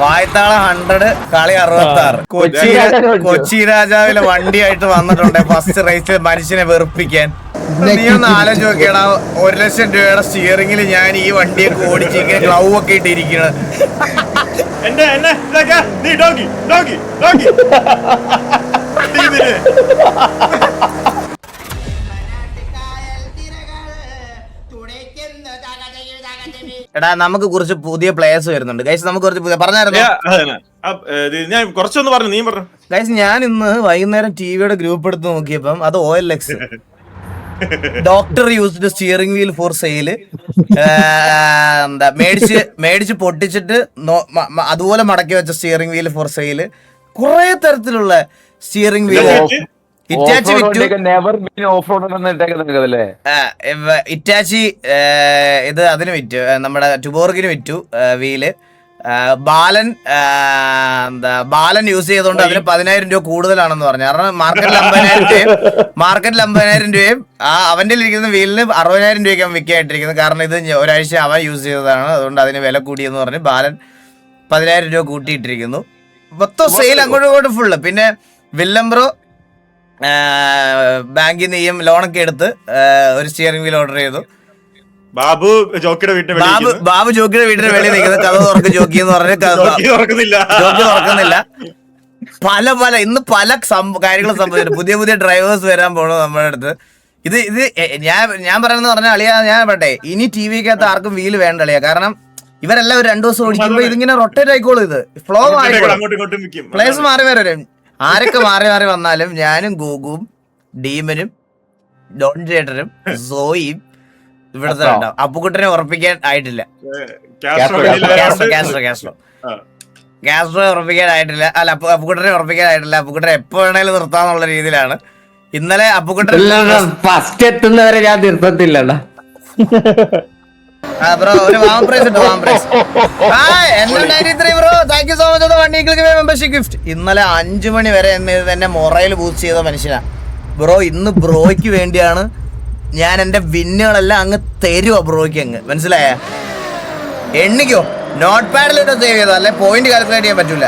വായത്താള 100 കളി 66. കൊച്ചി രാജാവിലെ വണ്ടിയായിട്ട് വന്നിട്ടുണ്ട് ഫസ്റ്റ് റേസിൽ മനുഷ്യനെ വെറുപ്പിക്കാൻ. നീ ഒന്ന് ആലോചിച്ച് നോക്കിയടാ, 1 ലക്ഷം രൂപയുടെ സ്റ്റിയറിംഗിൽ ഞാൻ ഈ വണ്ടിയൊക്കെ ഓടിച്ച് ഇങ്ങനെ ഗ്ലൗ ഒക്കെ ഇട്ടിരിക്കണ. എടാ നമുക്ക് കുറച്ച് പുതിയ പ്ലേയേഴ്സ് വരുന്നുണ്ട് ഗൈസ്. നമുക്ക് കുറച്ച് പുതിയ പറഞ്ഞായിരുന്നു ഗൈസ്. ഞാൻ ഇന്ന് വൈകുന്നേരം ടിവിയുടെ ഗ്രൂപ്പ് എടുത്ത് നോക്കിയപ്പം അത് OLX doctor used steering wheel for sale എന്താ മേടിച്ച് പൊട്ടിച്ചിട്ട് അതുപോലെ മടക്കി വെച്ച സ്റ്റിയറിംഗ് വീൽ ഫോർ സെയിൽ. കുറെ തരത്തിലുള്ള സ്റ്റിയറിംഗ് വീൽ ഇറ്റാച്ചി വിറ്റു. ഇറ്റാച്ചി ഇത് അതിന് വിറ്റു, നമ്മുടെ ടുബോർഗിന് വിറ്റു വീല്. ബാലൻ യൂസ് ചെയ്തോണ്ട് അതിന് 10,000 രൂപ കൂടുതലാണെന്ന് പറഞ്ഞു. കാരണം മാർക്കറ്റിൽ 50,000 രൂപയും അവന്റെ ഇരിക്കുന്ന വീലിന് 60,000 രൂപയ്ക്ക് വിൽക്കായിട്ടിരിക്കുന്നത്. കാരണം ഇത് ഒരാഴ്ച അവൻ യൂസ് ചെയ്തതാണ്, അതുകൊണ്ട് അതിന് വില കൂടിയെന്ന് പറഞ്ഞ് ബാലൻ 10,000 രൂപ കൂട്ടിയിട്ടിരിക്കുന്നു. മൊത്തം സെയിൽ അങ്ങോട്ടും ഇങ്ങോട്ടും ഫുള്ള്. പിന്നെ വില്ലംബ്രോ ബാങ്കിൽ നിന്ന് ലോണൊക്കെ എടുത്ത് ഒരു സ്റ്റിയറിംഗ് വീൽ ഓർഡർ ചെയ്തു. ബാബു ജോക്കിയുടെ വീട്ടിന് വെളിയിൽ നിൽക്കുന്നത്. കഥ തുറക്ക് ജോക്കി എന്ന് പറഞ്ഞ് ജോക്കി തുറക്കുന്നില്ല. ഇന്ന് പല കാര്യങ്ങളും സംഭവിച്ചു. പുതിയ ഡ്രൈവേഴ്സ് വരാൻ പോണു നമ്മുടെ അടുത്ത്. ഇത് ഞാൻ പറയുന്നത് പറഞ്ഞാൽ അളിയാ, ഞാൻ പറട്ടെ, ഇനി ടിവിക്കകത്ത് ആർക്കും വീല് വേണ്ട അളിയാ. കാരണം ഇവരെല്ലാം ഒരു 2 ദിവസം ഓടിക്കുമ്പോ ഇതിങ്ങനെ റൊട്ടേറ്റ് ആയിക്കോളും. ഇത് ഫ്ലോ ആയിക്കോളും. പ്ലേസ് മാറി വരും. ആരൊക്കെ മാറി വന്നാലും ഞാനും ഗോകുവും ഡീമനും ഡോൺ ചേട്ടനും സോയും ഇവിടുത്തെ ഉണ്ടാവും. അപ്പുക്കുട്ടനെ ഉറപ്പിക്കാൻ ആയിട്ടില്ല. കാസ്ട്രോ ഉറപ്പിക്കാൻ ആയിട്ടില്ല. അല്ല, അപ്പുക്കുട്ടനെ ഉറപ്പിക്കാൻ ആയിട്ടില്ല. അപ്പുക്കുട്ടനെ എപ്പോ വേണേലും നിർത്താന്നുള്ള രീതിയിലാണ്. ഇന്നലെ അപ്പുക്കുട്ടൻ ഫസ്റ്റ് എത്തുന്നവരെ ഞാൻ നിർത്തത്തില്ല. ബ്രോ ഒരു വാം പ്രൈസ് ഇട്ടു. Bro thank you so much. 1 week membership gift. ഇന്നലെ 5 മണി വരെ എന്നെ മൊറയിൽ ബൂസ്റ്റ് ചെയ്ത മനുഷ്യനാ ബ്രോ. ഇന്ന് ബ്രോയ്ക്ക് വേണ്ടിയാണ് ഞാൻ എന്റെ വിന്നുകളെല്ലാം അങ്ങ് തരുവാ ബ്രോയ്ക്ക്. അങ്ങ് മനസ്സിലായ എണ്ണിക്കോ. നോട്ട് പാഡിലിട്ടോ സേവ് ചെയ്തോ, അല്ലെ പോയിന്റ് കാൽക്കുലേറ്റ് ചെയ്യാൻ പറ്റൂല.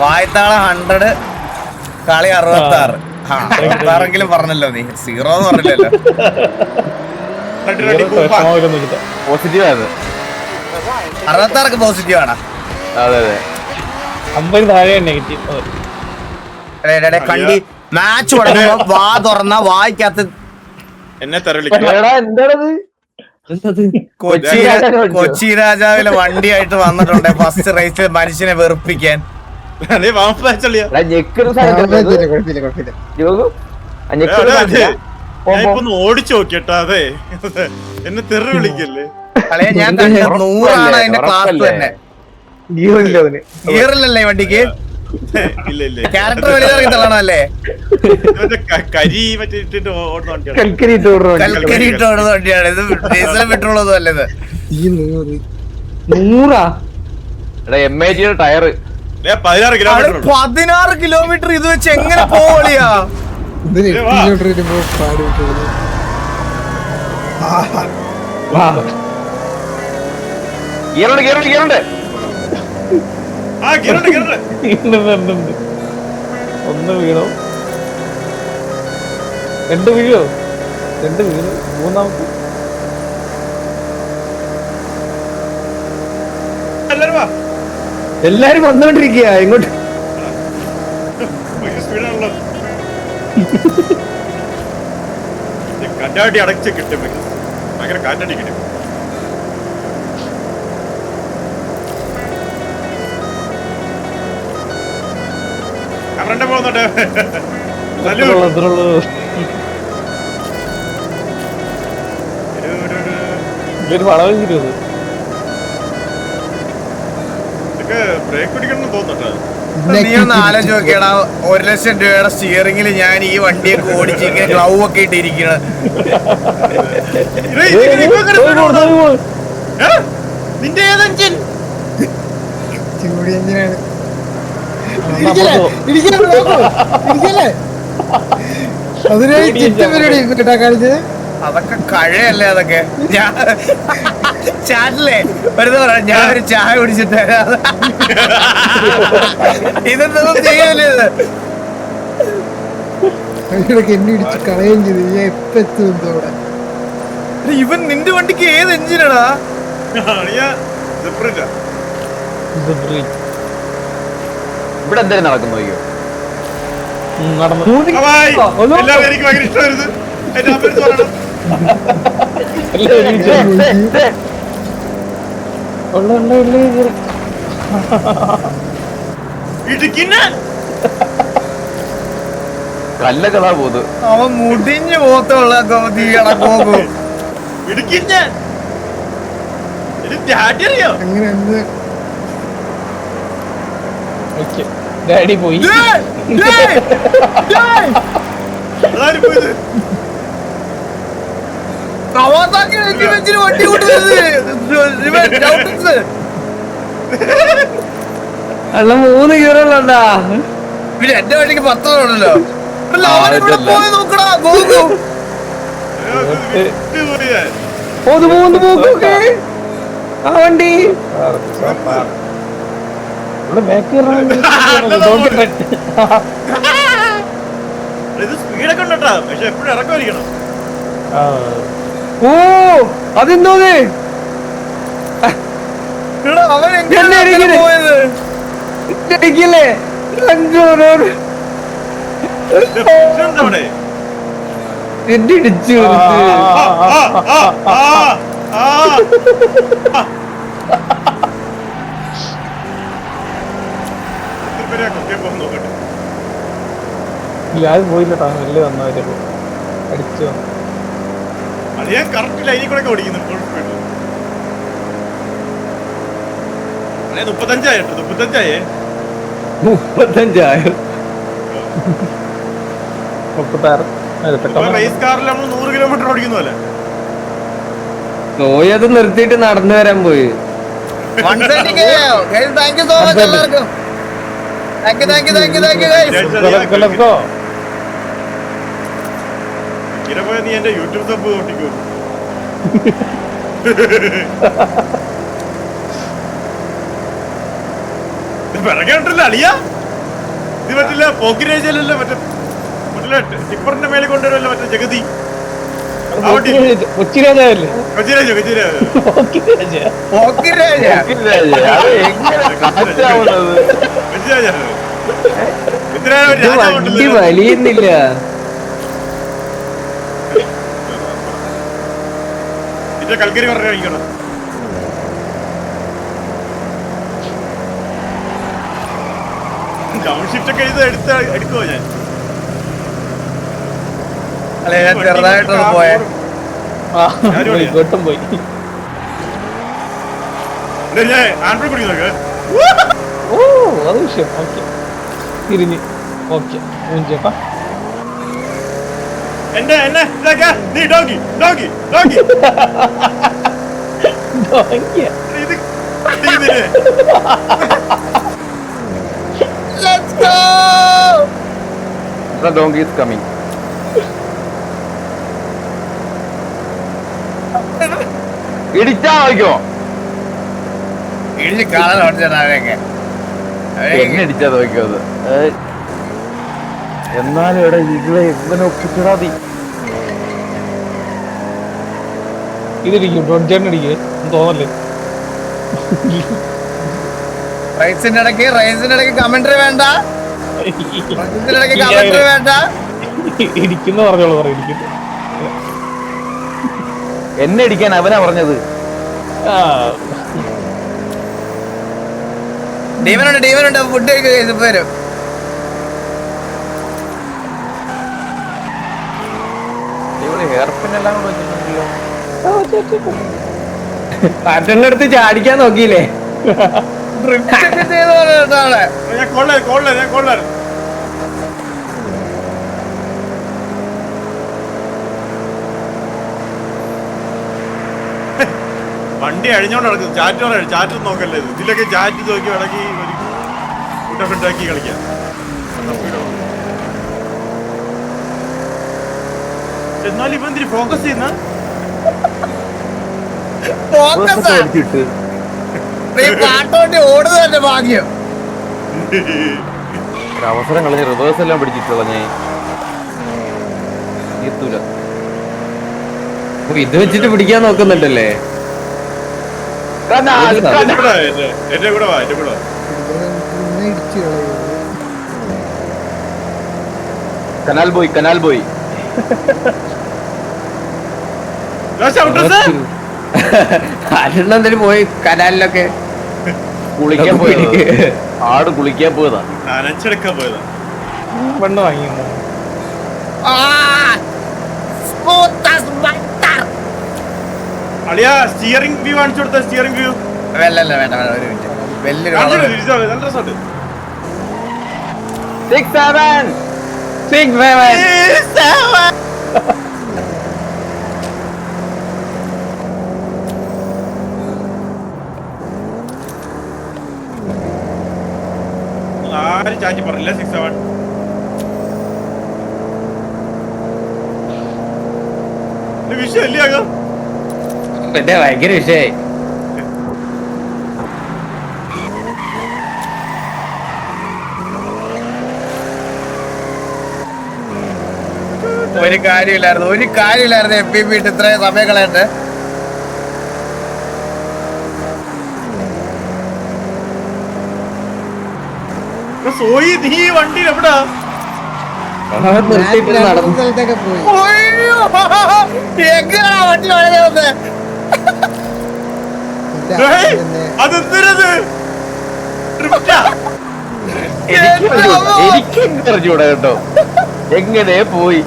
വായത്താള 100 കളി 66. 66 പറഞ്ഞല്ലോ നീ, 0 എന്ന് പറഞ്ഞില്ലല്ലോ. പോസിറ്റീവ് 66 പോസിറ്റീവ് ആണ്. കണ്ടി മാച്ച് തുടങ്ങുമ്പോ വാ തുറന്ന വായിക്കകത്ത് കൊച്ചി രാജാവിലെ വണ്ടിയായിട്ട് വന്നിട്ടുണ്ട് ഫസ്റ്റ് റേസിൽ മനുഷ്യനെ വെറുപ്പിക്കാൻ. ഓടിച്ചു നോക്കിട്ടാ. അതെ, എന്നെ തെറി വിളിക്കല്ലേ. ഞാൻ 100 അതിന്റെ ക്ലാസ് തന്നെ. ഗിയറില്ലല്ലേ വണ്ടിക്ക്? ക്യാരക്ടർ വലുതറിയത്തല്ലേ? കൽക്കരി ഇട്ട് ഓടുന്ന വണ്ടിയാണ് ഇത്. ഡീസലും പെട്രോളൊന്നും അല്ല ഇത്. 100 ടയർ 16 കിലോമീറ്റർ ഇത് വെച്ച് എങ്ങനെ പോവളിയാ? ഒന്ന് വീണോ, 2 വീഴോ, 2 വീണു, മൂന്നാമത്തെ എല്ലാരും വന്നോണ്ടിരിക്കുക ഇങ്ങോട്ട്. കാറ്റാടി അടച്ച് കിട്ടും, ഭയങ്കര കാറ്റാടി കിട്ടും. അവരുടെ പോകുന്നുണ്ട് പടം ചെയ്തത്. ബ്രേക്ക് പിടിക്കണം തോന്നുന്നുണ്ട്. നീ ഒന്ന് ആലോചിച്ച് നോക്കിയടാ, 1 ലക്ഷം രൂപയുടെ സ്റ്റിയറിംഗിൽ ഞാൻ ഈ വണ്ടിയൊക്കെ ഓടിച്ച് ഇങ്ങനെ ഗ്ലൗ ഒക്കെ ഇട്ടിരിക്കണത്. നിന്റെ ഏതെഞ്ചിൻ? അതിനായി ചിറ്റപരിപാടി കേട്ടാ കാണിച്ചത്. അതൊക്കെ കഴിയല്ലേ അതൊക്കെ. ഞാൻ ചാറ്റില്ലേ വെറുതെ പറയാം, ഞാനൊരു ചായ കുടിച്ചിട്ട് തരാം. ഇതൊന്നും ചെയ്യല്ലേ ഇത്. അതിനിടയ്ക്ക് എന്നെ ഇടിച്ച് കളയുകയും ചെയ്തു. ഞാൻ എപ്പ എത്തും അവിടെ. ഇവൻ നിന്റെ വണ്ടിക്ക് ഏത് എഞ്ചിനാടാ? ഇവിടെ എന്തായാലും നടക്കുന്നു. അയ്യോ എനിക്ക് ഭയങ്കര ഇഷ്ടമായിരുന്നു. എന്റെ അമ്മ പറയണം. ഇടുക്കിന്നെ കല്ലകളാ പോത്. അവൻ മുടിഞ്ഞു പോത്തുള്ള പോകും. ഇടുക്കിന്നെ അറിയോ? അങ്ങനെ എന്ത് ഡാഡി പോയി. അതാരും പോയത് വണ്ടി അല്ല 3 കീറുകളുണ്ടാ. പിന്നെ എന്റെ വണ്ടിക്ക് 10 ഉണ്ടല്ലോ. പോയി നോക്കടാ പോകും. ആ വണ്ടി ഇവിടെ ബാക്ക് ഇത് സ്പീഡൊക്കെ ഉണ്ടട്ടാ, പക്ഷെ എപ്പോഴും ഇറക്കമായിരിക്കണം. ഓ അതെന്തോ അവൻ എങ്ങനെ പോയത്? ഇടിക്കില്ലേ അവിടെ എന്നെ ഇടിച്ചു. നോക്കട്ടെ. ഞാൻ പോയില്ലട്ടാ, വലിയ വന്നവരെ അടിച്ചു വന്നു. അത് ഞാൻ കറക്റ്റ് ലൈനിൽ കൂടെ ഒക്കെ ഓടിക്കുന്നു. 35 35 35,000 റേസ് കാറിൽ നമ്മൾ 100 കിലോമീറ്റർ ഓടിക്കുന്ന പോലെ. നോയത് നിർത്തിയിട്ട് നടന്നു വരാൻ പോയി. താങ്ക് യു സോ മച്ച് എല്ലാവർക്കും. ഇരപോയ നീ എന്റെ യൂട്യൂബ് സബ് ഓട്ടിക്കോ. പിറകെണ്ടല്ലോ അളിയാ. ഇത് പറ്റില്ല, പോക്കിരേജല്ലോ മറ്റേ ടിപ്പറിന്റെ മേലെ കൊണ്ടുവരുമല്ലോ മറ്റേ ജഗതി. കൊച്ചിരാജാവല്ലേ? കൊച്ചിരാജ വണ്ടി വലിയുന്നില്ല. ഇതിന്റെ കൽക്കരി പറഞ്ഞു കഴിക്കണം. ഡൗൺ ഷിഫ്റ്റ് ഒക്കെ എടുക്കുവോ ഞാൻ? ചെറുതായിട്ടൊന്ന് പോയെ. ഗോട്ടും പോയി. ആൻഡ്രോയിഡ് കുടിക്കുന്നൊക്കെ ഓ അത് വിഷയം. ഓക്കെ തിരിഞ്ഞ് ഓക്കെ ചേട്ടാ. എന്നെ നീ donkey donkey donkey Let's go! The donkey is coming. ഇടിച്ചാ നോക്കോ ഇടിച്ച് കാണാൻ അവരൊക്കെ എന്നെ ഇടിച്ചാ നോക്കോ. അത് എന്നാലും ഇവിടെ ഇതിലെ എങ്ങനെ ഒപ്പിച്ചിടാ നീ. ഇതിടിക്കും ഡോൺചേട്ടൻ അടിക്കേ തോന്നല്ലേ. റൈസിന്റെ ഇടയ്ക്ക് കമന്ററി വേണ്ട. കമന്ററി വേണ്ട. ഇരിക്കുന്ന പറഞ്ഞോളൂ ഇരിക്കുന്നു. എന്നെ ഇടിക്കാൻ അവനാ പറഞ്ഞത്. ഡീവനുണ്ട് ഫുഡ് കഴിക്കും വരും. ഹെയർപിന്നെല്ലാം കൂടെ വെച്ചിട്ടുണ്ടല്ലോ. പാറ്റേണിന്റെ അടുത്ത് ചാടിക്കാൻ നോക്കിയില്ലേ? വണ്ടി അഴിഞ്ഞോണ്ട് നടക്കും. ചാറ്റ് നോക്കല്ലേ, ഇതിലൊക്കെ ചാറ്റ് നോക്കി ഇടക്കി ഫ്രണ്ടാക്കി കളിക്കാം. എന്നാലും ഇവ എന്തിന് ഫോക്കസ് ചെയ്യുന്ന അടിച്ചിട്ട് പാട്ടോട്ടി ഓടുന്നത് തന്നെ ഭാഗ്യം. ഒരു അവസരം കളഞ്ഞ് റിവേഴ്സ് എല്ലാം പിടിച്ചിട്ടുള്ള ഞാൻ എത്തൂല. ഇത് വെച്ചിട്ട് പിടിക്കാൻ നോക്കുന്നുണ്ടല്ലേ? എന്റെ കൂടെ വാ, എന്റെ കൂടെ വാ. ഇടിച്ചു കളയുന്നത് കനാൽ ബോയ് അരുണെന്തിന് പോയി കനാലിലൊക്കെ കുളിക്കാൻ പോയി. ആട് കുളിക്കാൻ പോയതാ. നനച്ചെടുക്കാൻ പോയതാ. പെണ്ണ് വാങ്ങി അളിയാ സ്റ്റിയറിംഗ് വ്യൂ കാണിച്ചു കൊടുത്ത സ്റ്റിയറിംഗ് വ്യൂ വേണ്ട ഒരു മിനിറ്റ്. വലിയൊരു നല്ല രസമുണ്ട്. 6 7 ആരും ചാഞ്ചി പറഞ്ഞില്ല 6 7 വിഷയല്ലേ ആകാം. പിന്നെ ഭയങ്കര വിഷയായി. ഒരു കാര്യമില്ലായിരുന്നു FPV ഇട്ട് ഇത്രയും സമയം കളയട്ടെ. സോയി നീ വണ്ടി എവിടാ? നിർത്തിയിട്ട് നടന്നു. സ്ഥലത്തൊക്കെ പോയി. എങ്ങനെയാ വണ്ടി വളരെ വന്നേ? അതെന്തിനത്? എനിക്ക് അറിഞ്ഞൂടാ കേട്ടോ എങ്ങനെ പോയി.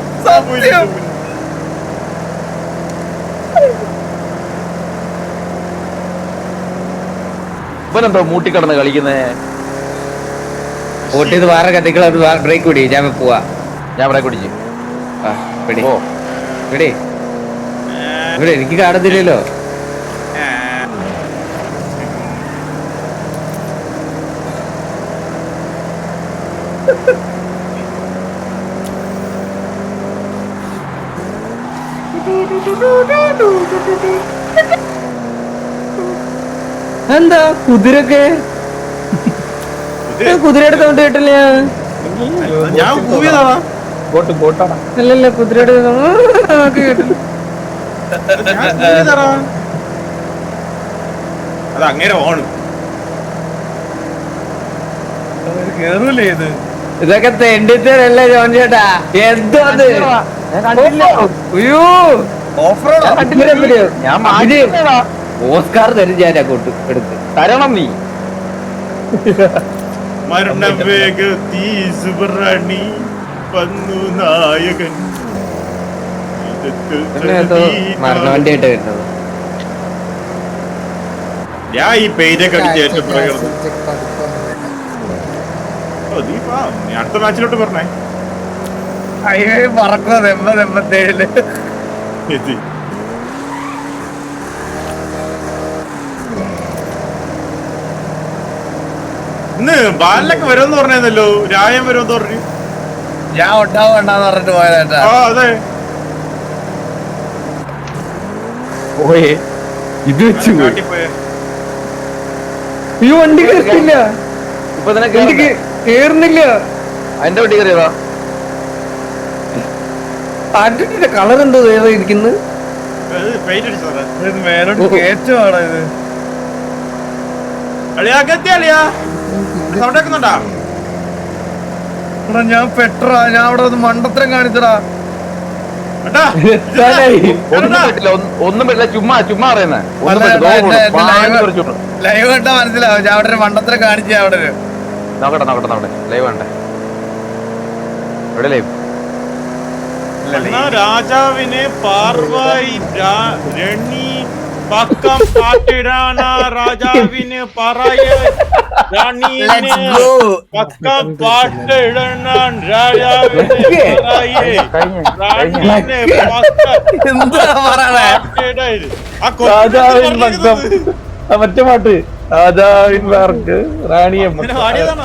ഇവനെന്തോ മൂട്ടിക്കടന്ന് കളിക്കുന്നേ. ഓട്ട് ചെയ്ത് വേറെ കത്തിക്കള ബ്രേക്ക് പിടി. ഞാൻ പോവാ. ഞാൻ ബ്രേക്ക് പിടിച്ചു. പിടി ഓ പിടി. ഇവിടെ എനിക്ക് കാണത്തില്ലല്ലോ. എന്താ കുതിരൊക്കെ? കുതിരയുടെ സൗണ്ട് കേട്ടില്ല. ഞാൻ പോയതാ. ബോട്ടാണ്. അല്ലല്ല കുതിരയുടെ കേട്ടില്ല. അത് അങ്ങനെ ഓണ് കേറൂലേ ഇത്? ഇതൊക്കെ തെണ്ടിത്തരല്ലേ ജോൺ ചേട്ടാ? എന്തോ അത്? അയ്യോ ഓസ്കാർ തരും ഞാൻ അങ്ങോട്ട് എടുത്ത് തരണം നീ. മരണവേഗത്തി സുബ്രണി വന്നു നായകൻ. മരണവണ്ടിയായിട്ട് വരുന്നത്. ഞാൻ ഈ പേരൊക്കെ അടിച്ച് ഏറ്റവും പ്രകൃതി. നീ അടുത്ത മാച്ചിലോട്ട് പറഞ്ഞേ. അയ്യോ പറക്കുന്നത് 87 എത്തി. ഇന്ന് ബാലിലൊക്കെ വരുമെന്ന് പറഞ്ഞല്ലോ. രായം വരുമെന്ന് പറഞ്ഞു. ഞാൻ ഉണ്ടാവണ്ടെന്ന് പറഞ്ഞിട്ട് പോയതേട്ടാ. ആ അതെ പോയേ ഇത് വെച്ച് പോയി. കാട്ടിപ്പോയെ. അയ്യോ വണ്ടി കേറില്ല. ഇപ്പൊ തന്നെ വണ്ടി കേറുന്നില്ല. അതിന്റെ വണ്ടി കയറിയതാ. ആന്റണിയുടെ കളർ എന്തോ വേറെ ഇരിക്കുന്നത്. പെയിന്റ് അടിച്ചതാ. മേലോട്ട് കേറ്റുവാണോ ഇത്? അളിയാ അകത്തി അളിയാ സൗണ്ട് കേൾക്കുന്നുണ്ടാ? ഞാൻ പെട്രാ. ഞാൻ അവിടെ ഒന്ന് മണ്ടത്തരം കാണിച്ചടാ. ഒന്നും പറ്റില്ല. ചുമ്മാ പറയുന്നേ. ലൈവ് കണ്ടാ മനസ്സിലാവും. ഞാൻ അവിടെ ഒരു മണ്ടത്തരം കാണിച്ച അവിടെ ഒരു നോക്കട്ടെ ലൈവ് വേണ്ടേ? എവിടെ ലൈവ്? രാജാവിന് പാർവായി രണി പക്കം പാട്ടിടാന രാജാവിന് പറയ റാണീനെ പക്കം പാട്ടിടാൻ രാജാവിന് പറയേ റാണീനെ എന്താ പറയണേ? ആ മറ്റേ പാട്ട് രാജാവിൻമാർക്ക് റാണിയെ ഇങ്ങനെ പാടിയതാണോ?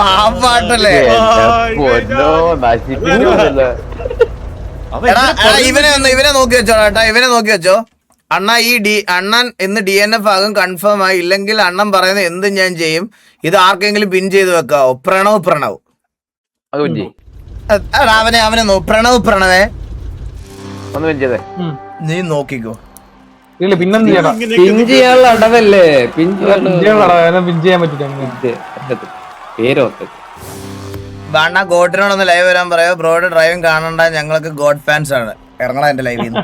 ആ പാട്ടല്ലേ പൊന്നോ നശിപ്പിക്കുന്നില്ല. എടാ ഇവനെ നോക്കി വെച്ചോ കേട്ടാ, ഇവനെ നോക്കി വെച്ചോ. അണ്ണ അണ്ണൻ ഇന്ന് DNF ആകും കൺഫേം ആയി. ഇല്ലെങ്കിൽ അണ്ണൻ പറയുന്നത് എന്തും ഞാൻ ചെയ്യും. ഇത് ആർക്കെങ്കിലും പിൻ ചെയ്ത് വെക്കാവോ? പ്രണവ് അത് കുഞ്ചി എടാ അവനെ പ്രണവേ ഒന്ന് വെഞ്ചതേ. നീ നോക്കിക്കോ. ഇല്ല പിന്നെന്ത് ചെയ്യണം? പിൻ ചെയ്യാനുള്ള അടവല്ലേ? പിൻ പിൻ ചെയ്യാൻ പറ്റില്ല. പേരൊക്കെ അണ്ണ ഗോട്ടിനോടൊന്ന് ലൈവ് വരാൻ പറയോ. ബ്രോയുടെ ഡ്രൈവിംഗ് കാണണ്ട, ഞങ്ങൾക്ക് ഗോഡ് ഫാൻസ് ആണ്. ഇറങ്ങണ എന്റെ ലൈവിൽ നിന്ന്.